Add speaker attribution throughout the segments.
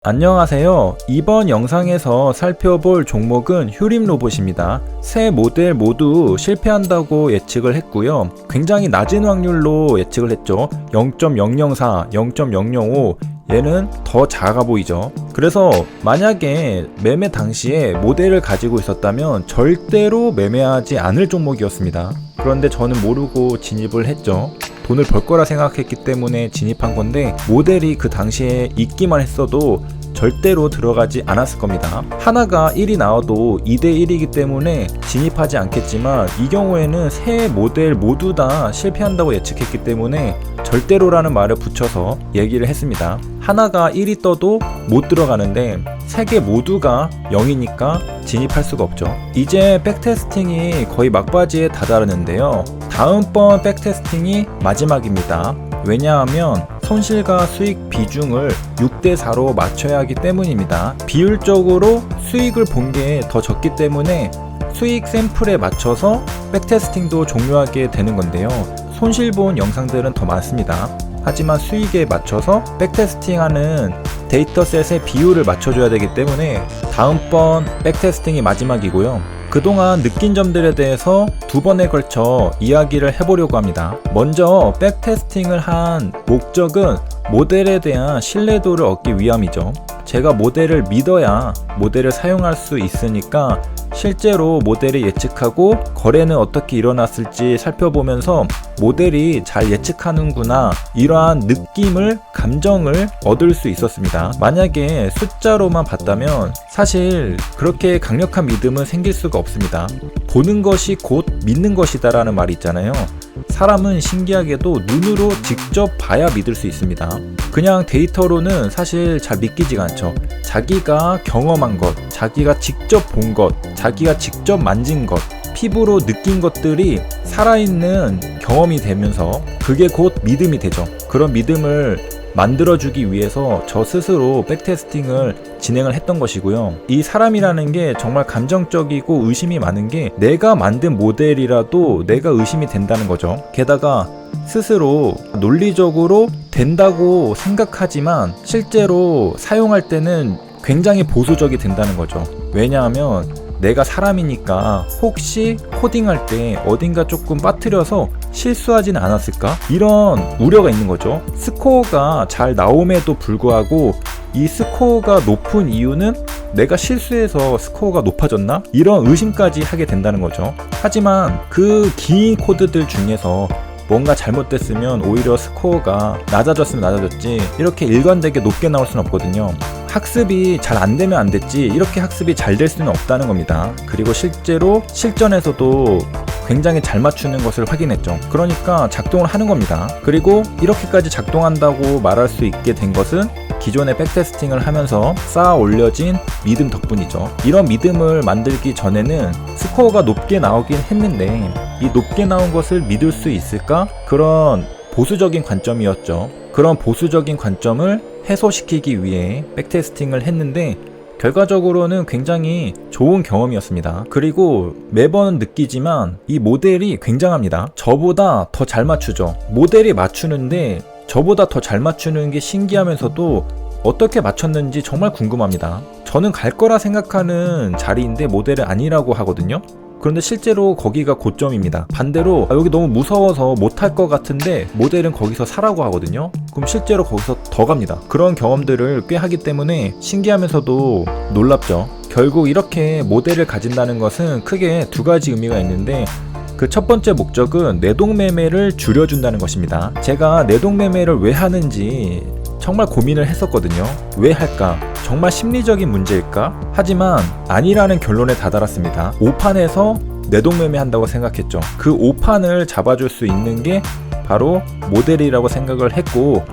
Speaker 1: 안녕하세요. 이번 영상에서 살펴볼 종목은 휴림 로봇입니다. 세 모델 모두 실패한다고 예측을 했고요. 굉장히 낮은 확률로 예측을 했죠. 0.004, 0.005 얘는 더 작아 보이죠. 그래서 만약에 매매 당시에 모델을 가지고 있었다면 절대로 매매하지 않을 종목이었습니다. 그런데 저는 모르고 진입을 했죠. 돈을 벌 거라 생각했기 때문에 진입한 건데 모델이 그 당시에 있기만 했어도 절대로 들어가지 않았을 겁니다. 하나가 1이 나와도 2대1이기 때문에 진입하지 않겠지만 이 경우에는 세 모델 모두 다 실패한다고 예측했기 때문에 절대로라는 말을 붙여서 얘기를 했습니다. 하나가 1이 떠도 못 들어가는데 세 개 모두가 0이니까 진입할 수가 없죠. 이제 백테스팅이 거의 막바지에 다다르는데요. 다음번 백테스팅이 마지막입니다. 왜냐하면 손실과 수익 비중을 6대4로 맞춰야 하기 때문입니다. 비율적으로 수익을 본 게 더 적기 때문에 수익 샘플에 맞춰서 백테스팅도 종료하게 되는 건데요. 손실 본 영상들은 더 많습니다. 하지만 수익에 맞춰서 백테스팅하는 데이터셋의 비율을 맞춰줘야 되기 때문에 다음번 백테스팅이 마지막이고요. 그동안 느낀 점들에 대해서 두 번에 걸쳐 이야기를 해보려고 합니다. 먼저 백테스팅을 한 목적은 모델에 대한 신뢰도를 얻기 위함이죠. 제가 모델을 믿어야 모델을 사용할 수 있으니까 실제로 모델을 예측하고 거래는 어떻게 일어났을지 살펴보면서 모델이 잘 예측하는구나 이러한 느낌을 감정을 얻을 수 있었습니다. 만약에 숫자로만 봤다면 사실 그렇게 강력한 믿음은 생길 수가 없습니다. 보는 것이 곧 믿는 것이다 라는 말이 있잖아요. 사람은 신기하게도 눈으로 직접 봐야 믿을 수 있습니다. 그냥 데이터로는 사실 잘 믿기지가 않죠. 자기가 경험한 것, 자기가 직접 본 것, 자기가 직접 만진 것, 피부로 느낀 것들이 살아있는 경험이 되면서 그게 곧 믿음이 되죠. 그런 믿음을 만들어주기 위해서 저 스스로 백테스팅을 진행을 했던 것이고요. 이 사람이라는 게 정말 감정적이고 의심이 많은 게 내가 만든 모델이라도 내가 의심이 된다는 거죠. 게다가 스스로 논리적으로 된다고 생각하지만 실제로 사용할 때는 굉장히 보수적이 된다는 거죠. 왜냐하면 내가 사람이니까 혹시 코딩할 때 어딘가 조금 빠뜨려서 실수하진 않았을까? 이런 우려가 있는 거죠. 스코어가 잘 나옴에도 불구하고 이 스코어가 높은 이유는 내가 실수해서 스코어가 높아졌나? 이런 의심까지 하게 된다는 거죠. 하지만 그 긴 코드들 중에서 뭔가 잘못됐으면 오히려 스코어가 낮아졌으면 낮아졌지 이렇게 일관되게 높게 나올 수는 없거든요. 학습이 잘 안 되면 안 됐지 이렇게 학습이 잘 될 수는 없다는 겁니다. 그리고 실제로 실전에서도 굉장히 잘 맞추는 것을 확인했죠. 그러니까 작동을 하는 겁니다. 그리고 이렇게까지 작동한다고 말할 수 있게 된 것은 기존의 백테스팅을 하면서 쌓아 올려진 믿음 덕분이죠. 이런 믿음을 만들기 전에는 스코어가 높게 나오긴 했는데 이 높게 나온 것을 믿을 수 있을까? 그런 보수적인 관점이었죠. 그런 보수적인 관점을 해소시키기 위해 백테스팅을 했는데 결과적으로는 굉장히 좋은 경험이었습니다. 그리고 매번 느끼지만 이 모델이 굉장합니다. 저보다 더 잘 맞추죠. 모델이 맞추는데 저보다 더 잘 맞추는 게 신기하면서도 어떻게 맞췄는지 정말 궁금합니다. 저는 갈 거라 생각하는 자리인데 모델은 아니라고 하거든요. 그런데 실제로 거기가 고점입니다. 반대로 여기 너무 무서워서 못할 것 같은데 모델은 거기서 사라고 하거든요. 그럼 실제로 거기서 더 갑니다. 그런 경험들을 꽤 하기 때문에 신기하면서도 놀랍죠. 결국 이렇게 모델을 가진다는 것은 크게 두 가지 의미가 있는데 그 첫 번째 목적은 내동매매를 줄여준다는 것입니다. 제가 내동매매를 왜 하는지 정말 고민을 했었거든요. 왜 할까? 정말 심리적인 문제일까? 하지만 아니라는 결론에 다다랐습니다. 5판에서 내동매매 한다고 생각했죠. 그 5판을 잡아줄 수 있는 게 바로 모델이라고 생각을 했고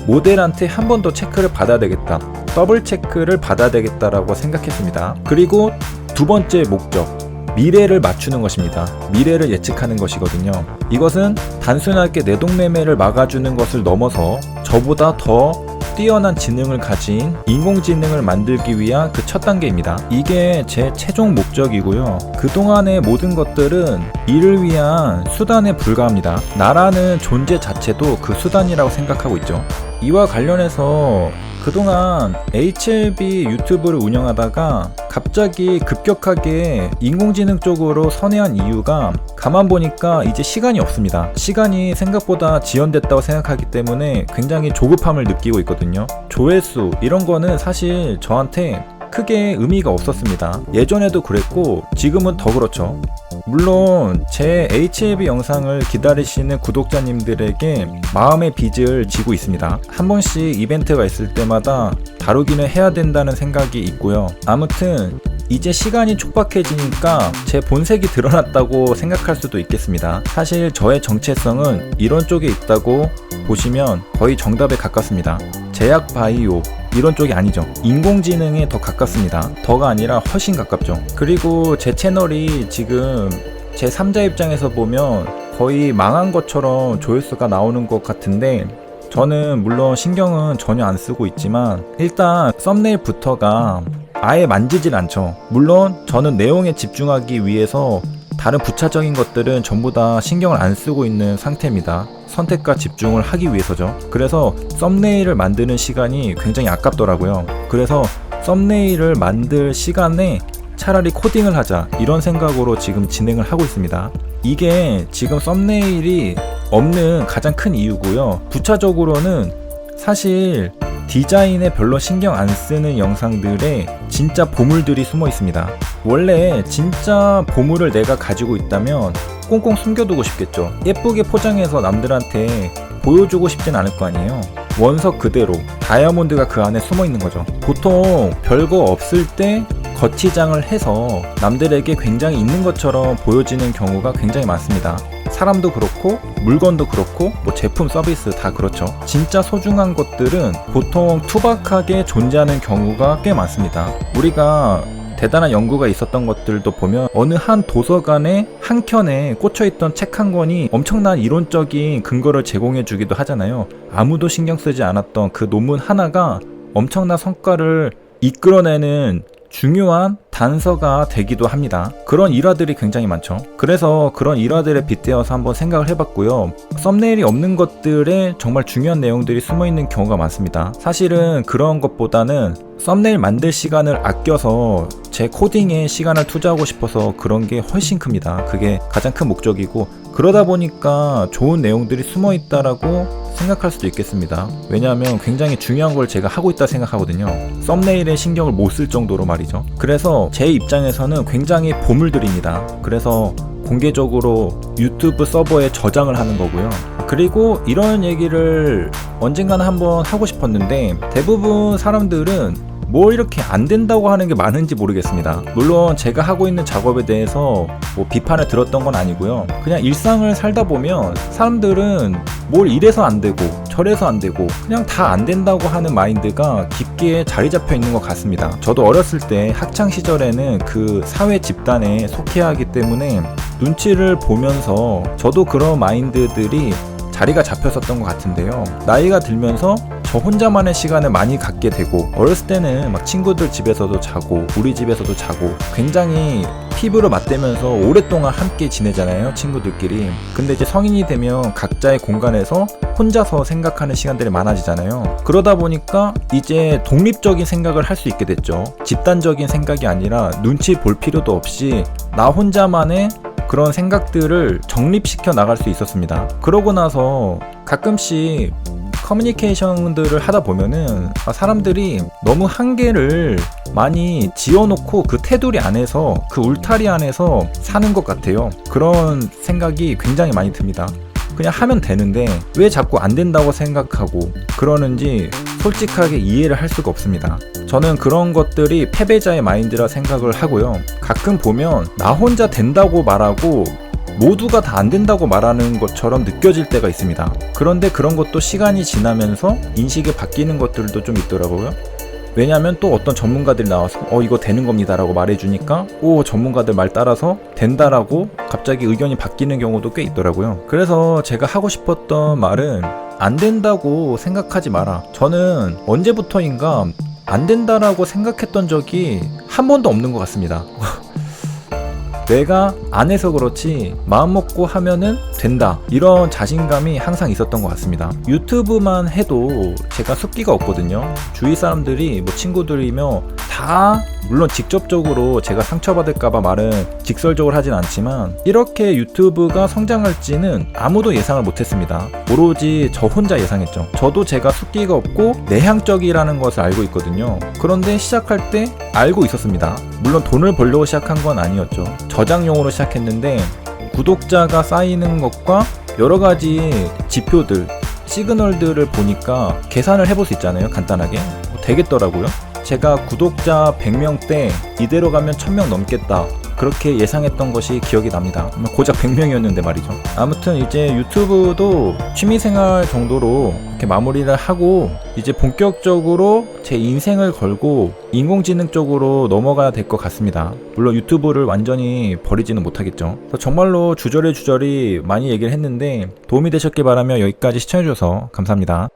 Speaker 1: 모델한테 한 번 더 체크를 받아야 되겠다. 더블 체크를 받아야 되겠다라고 생각했습니다. 그리고 두 번째 목적. 미래를 맞추는 것입니다. 미래를 예측하는 것이거든요. 이것은 단순하게 내동매매를 막아주는 것을 넘어서 저보다 더 뛰어난 지능을 가진 인공지능을 만들기 위한 그 첫 단계입니다. 이게 제 최종 목적이고요. 그동안의 모든 것들은 이를 위한 수단에 불과합니다. 나라는 존재 자체도 그 수단이라고 생각하고 있죠. 이와 관련해서 그동안 HLB 유튜브를 운영하다가 갑자기 급격하게 인공지능 쪽으로 선회한 이유가 가만 보니까 이제 시간이 없습니다. 시간이 생각보다 지연됐다고 생각하기 때문에 굉장히 조급함을 느끼고 있거든요. 조회수 이런 거는 사실 저한테 크게 의미가 없었습니다. 예전에도 그랬고 지금은 더 그렇죠. 물론 제 HLB 영상을 기다리시는 구독자님들에게 마음의 빚을 지고 있습니다. 한 번씩 이벤트가 있을 때마다 다루기는 해야 된다는 생각이 있고요. 아무튼 이제 시간이 촉박해지니까 제 본색이 드러났다고 생각할 수도 있겠습니다. 사실 저의 정체성은 이런 쪽에 있다고 보시면 거의 정답에 가깝습니다. 제약 바이오 이런 쪽이 아니죠. 인공지능에 더 가깝습니다. 더가 아니라 훨씬 가깝죠. 그리고 제 채널이 지금 제 3자 입장에서 보면 거의 망한 것처럼 조회수가 나오는 것 같은데 저는 물론 신경은 전혀 안 쓰고 있지만 일단 썸네일부터가 아예 만지질 않죠. 물론 저는 내용에 집중하기 위해서 다른 부차적인 것들은 전부 다 신경을 안 쓰고 있는 상태입니다. 선택과 집중을 하기 위해서죠. 그래서 썸네일을 만드는 시간이 굉장히 아깝더라고요. 그래서 썸네일을 만들 시간에 차라리 코딩을 하자 이런 생각으로 지금 진행을 하고 있습니다. 이게 지금 썸네일이 없는 가장 큰 이유고요. 부차적으로는 사실 디자인에 별로 신경 안 쓰는 영상들에 진짜 보물들이 숨어 있습니다. 원래 진짜 보물을 내가 가지고 있다면 꽁꽁 숨겨두고 싶겠죠. 예쁘게 포장해서 남들한테 보여주고 싶진 않을 거 아니에요. 원석 그대로 다이아몬드가 그 안에 숨어 있는 거죠. 보통 별거 없을 때 거치장을 해서 남들에게 굉장히 있는 것처럼 보여지는 경우가 굉장히 많습니다. 사람도 그렇고 물건도 그렇고 뭐 제품 서비스 다 그렇죠. 진짜 소중한 것들은 보통 투박하게 존재하는 경우가 꽤 많습니다. 우리가 대단한 연구가 있었던 것들도 보면 어느 한 도서관의 한 켠에 꽂혀있던 책 한 권이 엄청난 이론적인 근거를 제공해 주기도 하잖아요. 아무도 신경 쓰지 않았던 그 논문 하나가 엄청난 성과를 이끌어내는 중요한 단서가 되기도 합니다. 그런 일화들이 굉장히 많죠. 그래서 그런 일화들에 빗대어서 한번 생각을 해봤고요. 썸네일이 없는 것들에 정말 중요한 내용들이 숨어있는 경우가 많습니다. 사실은 그런 것보다는 썸네일 만들 시간을 아껴서 제 코딩에 시간을 투자하고 싶어서 그런 게 훨씬 큽니다. 그게 가장 큰 목적이고 그러다 보니까 좋은 내용들이 숨어있다라고 생각할 수도 있겠습니다. 왜냐하면 굉장히 중요한 걸 제가 하고 있다 생각하거든요. 썸네일에 신경을 못 쓸 정도로 말이죠. 그래서 제 입장에서는 굉장히 보물들입니다. 그래서 공개적으로 유튜브 서버에 저장을 하는 거고요. 그리고 이런 얘기를 언젠가는 한번 하고 싶었는데 대부분 사람들은 뭐 이렇게 안 된다고 하는 게 많은지 모르겠습니다. 물론 제가 하고 있는 작업에 대해서 뭐 비판을 들었던 건 아니고요. 그냥 일상을 살다 보면 사람들은 뭘 이래서 안 되고 저래서 안 되고 그냥 다 안 된다고 하는 마인드가 깊게 자리 잡혀 있는 것 같습니다. 저도 어렸을 때 학창 시절에는 그 사회 집단에 속해야 하기 때문에 눈치를 보면서 저도 그런 마인드들이 자리가 잡혔었던 것 같은데요. 나이가 들면서 저 혼자만의 시간을 많이 갖게 되고 어렸을 때는 막 친구들 집에서도 자고 우리 집에서도 자고 굉장히 피부로 맞대면서 오랫동안 함께 지내잖아요, 친구들끼리. 근데 이제 성인이 되면 각자의 공간에서 혼자서 생각하는 시간들이 많아지잖아요. 그러다 보니까 이제 독립적인 생각을 할 수 있게 됐죠. 집단적인 생각이 아니라 눈치 볼 필요도 없이 나 혼자만의 그런 생각들을 정립시켜 나갈 수 있었습니다. 그러고 나서 가끔씩 커뮤니케이션들을 하다 보면은 사람들이 너무 한계를 많이 지어놓고 그 테두리 안에서 그 울타리 안에서 사는 것 같아요. 그런 생각이 굉장히 많이 듭니다. 그냥 하면 되는데 왜 자꾸 안 된다고 생각하고 그러는지 솔직하게 이해를 할 수가 없습니다. 저는 그런 것들이 패배자의 마인드라 생각을 하고요. 가끔 보면 나 혼자 된다고 말하고 모두가 다 안 된다고 말하는 것처럼 느껴질 때가 있습니다. 그런데 그런 것도 시간이 지나면서 인식이 바뀌는 것들도 좀 있더라고요. 왜냐면 또 어떤 전문가들이 나와서 이거 되는 겁니다 라고 말해주니까 전문가들 말 따라서 된다라고 갑자기 의견이 바뀌는 경우도 꽤 있더라고요. 그래서 제가 하고 싶었던 말은 안 된다고 생각하지 마라. 저는 언제부터인가 안 된다라고 생각했던 적이 한 번도 없는 것 같습니다. 내가 안 해서 그렇지 마음 먹고 하면은 된다, 이런 자신감이 항상 있었던 것 같습니다. 유튜브만 해도 제가 숫기가 없거든요. 주위 사람들이 뭐 친구들이며 다 물론 직접적으로 제가 상처받을까봐 말은 직설적으로 하진 않지만 이렇게 유튜브가 성장할지는 아무도 예상을 못했습니다. 오로지 저 혼자 예상했죠. 저도 제가 숫기가 없고 내향적이라는 것을 알고 있거든요. 그런데 시작할 때 알고 있었습니다. 물론 돈을 벌려고 시작한 건 아니었죠. 저장용으로 시작했는데 구독자가 쌓이는 것과 여러 가지 지표들, 시그널들을 보니까 계산을 해볼 수 있잖아요. 간단하게 되겠더라고요. 제가 구독자 100명 때 이대로 가면 1000명 넘겠다, 그렇게 예상했던 것이 기억이 납니다. 고작 100명이었는데 말이죠. 아무튼 이제 유튜브도 취미생활 정도로 이렇게 마무리를 하고 이제 본격적으로 제 인생을 걸고 인공지능 쪽으로 넘어가야 될 것 같습니다. 물론 유튜브를 완전히 버리지는 못하겠죠. 정말로 주저리 많이 얘기를 했는데 도움이 되셨길 바라며 여기까지 시청해주셔서 감사합니다.